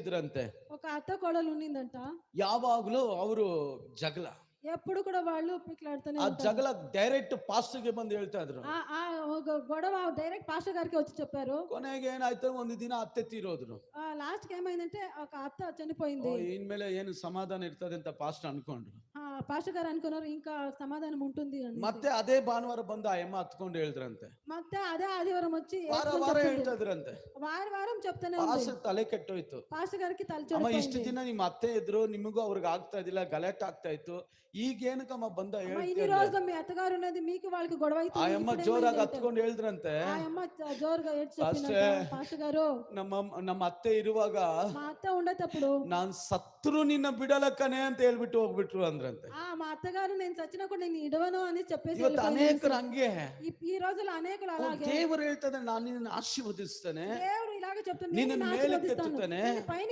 ಇದ್ರಂತೆ. ఒక అత్త కోడలు ఉన్నిందంట. ಯಾವಾಗ್ಲೂ ಅವರು ಜಗಳ. ఎప్పుడు కూడా వాళ్ళు పిక్లాడుతూనే ಆ ఉంటారు. ಜಗಳ ಡೈರೆಕ್ಟ್ ಪಾಸ್ಟರ್ಗೆ ಬಂದು ಹೇಳ್ತಾ ಇದ್ರು. ఆ ఆ ఒక గొడవ డైరెక్ట్ పాస్టర్ గారికి వచ్చి చెప్పారు. ಕೊನೆಗೆ ಏನಾಯ್ತು, ಒಂದು ದಿನ ಅತ್ತೆ ತೀರೋದ್ರು. లాస్ట్‌కి ఏమైందంటే ఒక అత్త చనిపోయింది. ಇನ್ಮೇಲೆ ಏನು ಸಮಾಧಾನ ಇರ್ತದೆ ಅಂತ ಪಾಸ್ಟರ್ ಅನ್ಕೊಂಡ್ರು. పాస్టర్ గారు అనుకున్నారు ఇంకా సమాధానం ఉంటుంది అని. ಮತ್ತೆ ಅದೇ ಭಾನುವಾರ ಬಂದು ಆ ಅಮ್ಮ ಹತ್ಕೊಂಡು ಹೇಳಿದ್ರಂತೆ. ಮತ್ತೆ ಅದೇ ఆదివారం వచ్చి ವಾರ ವಾರ ಹೇಳ್ತಾ ಇದ್ರಂತೆ. వారం చెప్తానే ఉంది. ಪಾಸ್ಟರ್ ತಲೆ ಕೆಟ್ಟೋಯ್ತು. పాస్టర్ గారికి తల ಅಮ್ಮ చెడిపోయింది. ಇಷ್ಟು ದಿನ ನಿಮ್ಮ ಅತ್ತೆ ಇದ್ರು, ನಿಮಗೂ ಅವ್ರಿಗೆ ಆಗ್ತಾ ಇದ್ದಿಲ್ಲ, ಗಲಾಟೆ ಆಗ್ತಾ ಇತ್ತು, ಈಗೇನಕ್ಕಮ್ಮ ಬಂದ ఇన్ని ಹೇಳ್ತೀನಿ. రోజులు మీ అత్తగారు ఉన్నది మీకు వాళ్ళకి గొడవ ಆ అవుతుంది. ಅಮ್ಮ ಜೋರಾಗಿ ಹತ್ಕೊಂಡು ಹೇಳಿದ್ರಂತೆ, ఆ అమ్మ జోరుగా ఏడ్చి ಪಾಸ್ಟರ್, చెప్పిందంట, పాస్టర్ గారు ನಮ್ಮ ಅತ್ತೆ ಇರುವಾಗ మా అత్త ఉండేటప్పుడు ನಾನ್ ಸತ್ರು ನಿನ್ನ ಬಿಡಲಕ್ಕನೆ ಅಂತ ಹೇಳ್ಬಿಟ್ಟು ಹೋಗ್ಬಿಟ್ರು ಅಂದ್ರಂತೆ. మా అత్తగారు నేను చచ్చినా కూడా నేను ఇడవను అని చెప్పేసి ಇವತ್ತು వెళ్ళిపోయింది. ಅನೇಕರು ಹಂಗೆ. ఈ రోజుల్లో అనేకులు అలాగే ದೇವರು ಹೇಳ್ತದೆ, ನಾನು ನಿನ್ನ ಆಶೀರ್ವದಿಸ್ತೇನೆ, దేవుడు ఇలాగే చెప్తున్నాడు, ನಿನ್ನನ್ನು నేను ಮೇಲೆ ఆశీర్వదిస్తాను, ಕೆತ್ತುತ್ತಾನೆ, నిన్ను పైన